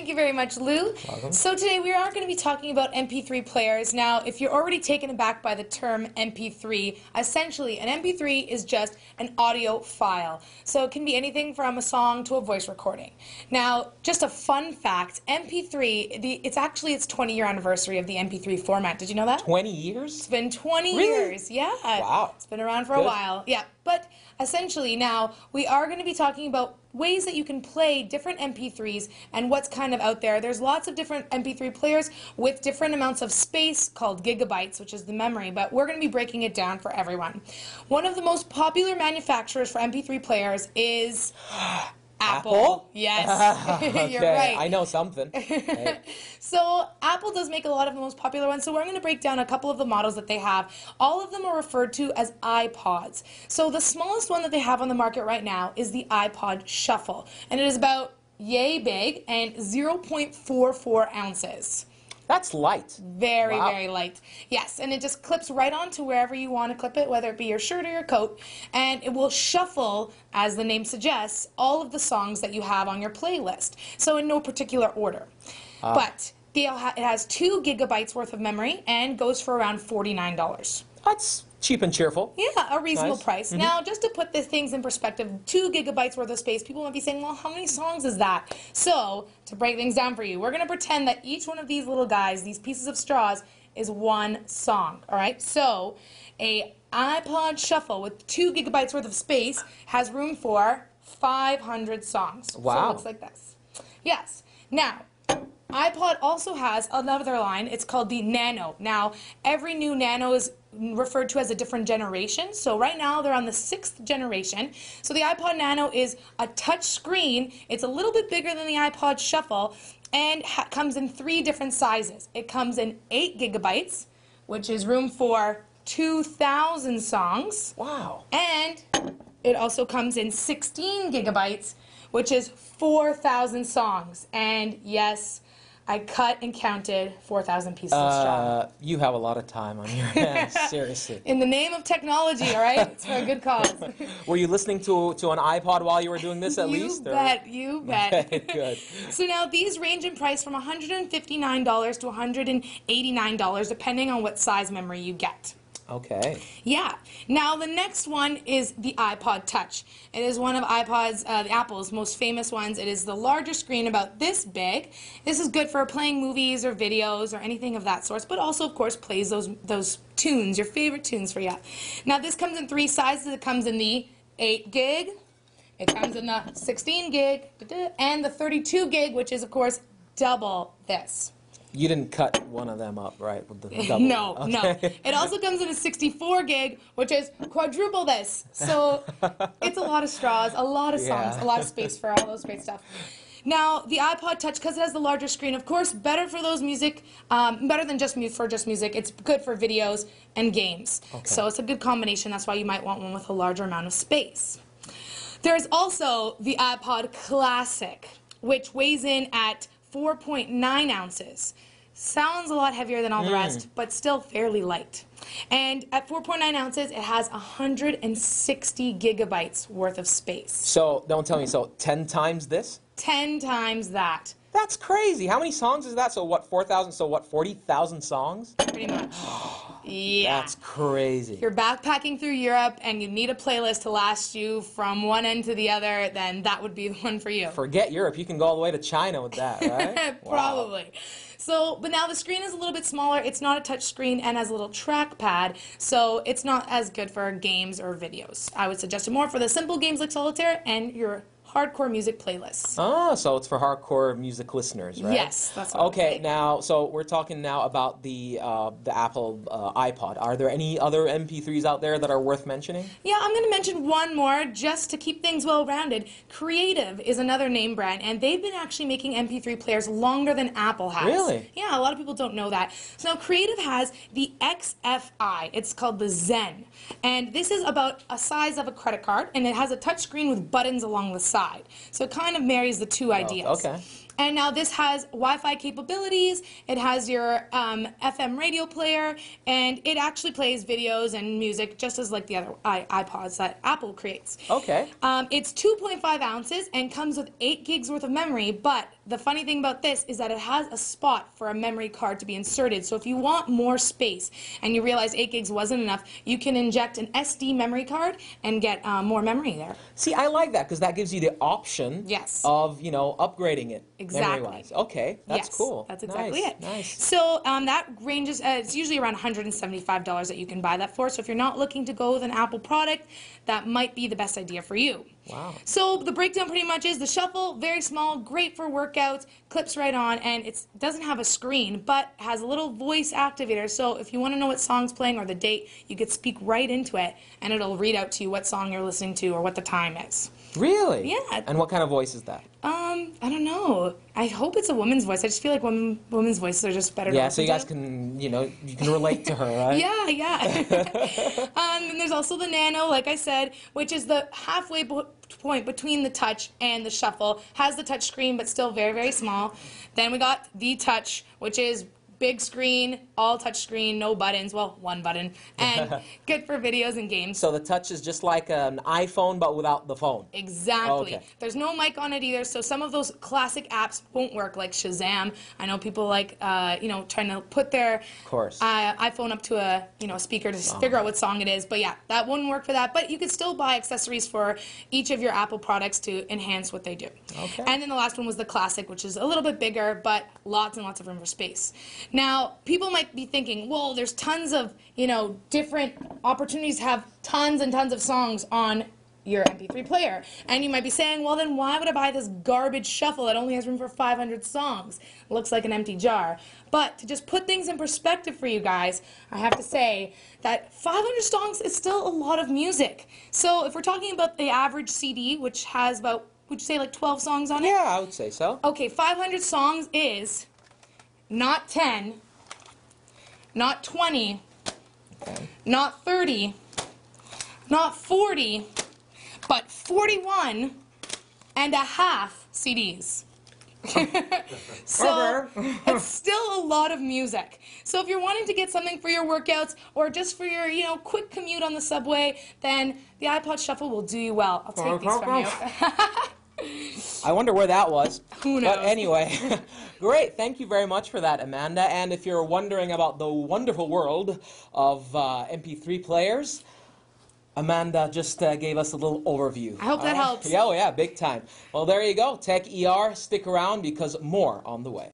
Thank you very much, Lou. Welcome. So today we are going to be talking about MP3 players. Now, if you're already taken aback by the term MP3, essentially an MP3 is just an audio file. So it can be anything from a song to a voice recording. Now, just a fun fact, MP3, it's actually its 20-year anniversary of the MP3 format. Did you know that? 20 years? It's been 20 Really? years. Yeah. Wow. It's been around for a while. Yeah. But essentially now we are going to be talking about ways that you can play different MP3s and what's kind of out there. There's lots of different MP3 players with different amounts of space called gigabytes, which is the memory, but we're going to be breaking it down for everyone. One of the most popular manufacturers for MP3 players is Apple? Yes. Okay, You're right. I know something. Right. So Apple does make a lot of the most popular ones, so we're going to break down a couple of the models that they have. All of them are referred to as iPods. So the smallest one that they have on the market right now is the iPod Shuffle, and it is about yay big and 0.44 ounces. That's light. Very, Wow. very light. Yes, and it just clips right onto wherever you want to clip it, whether it be your shirt or your coat, and it will shuffle, as the name suggests, all of the songs that you have on your playlist. So in no particular order. But it has 2 gigabytes worth of memory and goes for around $49. That's cheap and cheerful. Yeah, a reasonable Nice. price. Now, just to put the things in perspective, 2 gigabytes worth of space, people might be saying, well, how many songs is that? So, to break things down for you, we're going to pretend that each one of these little guys, these pieces of straws, is one song, all right? So, a iPod Shuffle with 2 gigabytes worth of space has room for 500 songs. Wow. So it looks like this. Yes. Now, iPod also has another line. It's called the Nano. Now, every new Nano is referred to as a different generation. So right now they're on the 6th generation. So the iPod Nano is a touch screen. It's a little bit bigger than the iPod Shuffle and comes in 3 different sizes. It comes in 8 gigabytes, which is room for 2,000 songs. Wow. And it also comes in 16 gigabytes, which is 4,000 songs. And yes, I cut and counted 4,000 pieces of straw. You have a lot of time on your hands, seriously. In the name of technology, all right? It's for a good cause. Were you listening to an iPod while you were doing this at least? You bet, you bet. Okay, good. So now these range in price from $159 to $189, depending on what size memory you get. Okay. Yeah. Now the next one is the iPod Touch. It is one of the Apple's most famous ones. It is the larger screen, about this big. This is good for playing movies or videos or anything of that sort, but also, of course, plays those tunes, your favorite tunes for you. Now this comes in 3 sizes. It comes in the 8 gig, it comes in the 16 gig, and the 32 gig, which is, of course, double this. You didn't cut one of them up, right? With the double. No, Okay. no. It also comes in a 64 gig, which is quadruple this. So it's a lot of straws, a lot of songs, Yeah. a lot of space for all those great stuff. Now, the iPod Touch, because it has the larger screen, of course, better for those music, better than just music. It's good for videos and games. Okay. So it's a good combination. That's why you might want one with a larger amount of space. There's also the iPod Classic, which weighs in at 4.9 ounces. Sounds a lot heavier than all the rest, but still fairly light. And at 4.9 ounces, it has 160 gigabytes worth of space. So, don't tell me, so 10 times this? 10 times that. That's crazy. How many songs is that? So what, 4,000? So what, 40,000 songs? Pretty much. Yeah. That's crazy. If you're backpacking through Europe and you need a playlist to last you from one end to the other, then that would be the one for you. Forget Europe. You can go all the way to China with that, right? Probably. Wow. So, but now the screen is a little bit smaller. It's not a touch screen and has a little trackpad, so it's not as good for games or videos. I would suggest it more for the simple games like solitaire and your hardcore music playlists. Oh, so it's for hardcore music listeners, right? Yes, that's what I would Okay, say. now, so we're talking now about the Apple iPod. Are there any other MP3s out there that are worth mentioning? Yeah, I'm going to mention one more just to keep things well-rounded. Creative is another name brand, and they've been actually making MP3 players longer than Apple has. Really? Yeah, a lot of people don't know that. So now Creative has the XFI. It's called the Zen. And this is about a size of a credit card, and it has a touch screen with buttons along the side. So it kind of marries the two ideas. Okay. And now this has Wi-Fi capabilities, it has your FM radio player, and it actually plays videos and music just as like the other iPods that Apple creates. Okay. It's 2.5 ounces and comes with 8 gigs worth of memory, but the funny thing about this is that it has a spot for a memory card to be inserted. So if you want more space and you realize 8 gigs wasn't enough, you can inject an SD memory card and get more memory there. See, I like that because that gives you the option Yes. of, you know, upgrading it Exactly. memory-wise. Okay, that's Yes, cool. that's exactly Nice, it. Nice. So that ranges, it's usually around $175 that you can buy that for. So if you're not looking to go with an Apple product, that might be the best idea for you. Wow. So the breakdown pretty much is the shuffle, very small, great for workouts, clips right on, and it doesn't have a screen, but has a little voice activator. So if you want to know what song's playing or the date, you could speak right into it, and it'll read out to you what song you're listening to or what the time is. Really? Yeah. And what kind of voice is that? I don't know. I hope it's a woman's voice. I just feel like women's voices are just better. Yeah, so you guys can, you know, you can relate to her, right? Yeah, yeah. And there's also the Nano, like I said, which is the halfway point between the touch and the shuffle. Has the touch screen, but still very, very small. Then we got the touch, which is big screen, all touch screen, no buttons, well, one button, and good for videos and games. So the touch is just like an iPhone, but without the phone. Exactly. Okay. There's no mic on it either, so some of those classic apps won't work, like Shazam. I know people like, you know, trying to put their iPhone up to a, you know, speaker to figure out what song it is. But yeah, that wouldn't work for that. But you could still buy accessories for each of your Apple products to enhance what they do. Okay. And then the last one was the Classic, which is a little bit bigger, but lots and lots of room for space. Now, people might be thinking, well, there's tons of, you know, different opportunities to have tons and tons of songs on your MP3 player. And you might be saying, well, then why would I buy this garbage shuffle that only has room for 500 songs? Looks like an empty jar. But to just put things in perspective for you guys, I have to say that 500 songs is still a lot of music. So if we're talking about the average CD, which has about, would you say like 12 songs on it? Yeah, I would say so. Okay, 500 songs is not 10, not 20, not 30, not 40, but 41 and a half CDs. So it's still a lot of music. So if you're wanting to get something for your workouts or just for your, you know, quick commute on the subway, then the iPod Shuffle will do you well. I'll take these from you. I wonder where that was. Who knows? But anyway, great. Thank you very much for that, Amanda. And if you're wondering about the wonderful world of MP3 players, Amanda just gave us a little overview. I hope that helps. Yeah, oh yeah, big time. Well, there you go. Tech ER. Stick around because more on the way.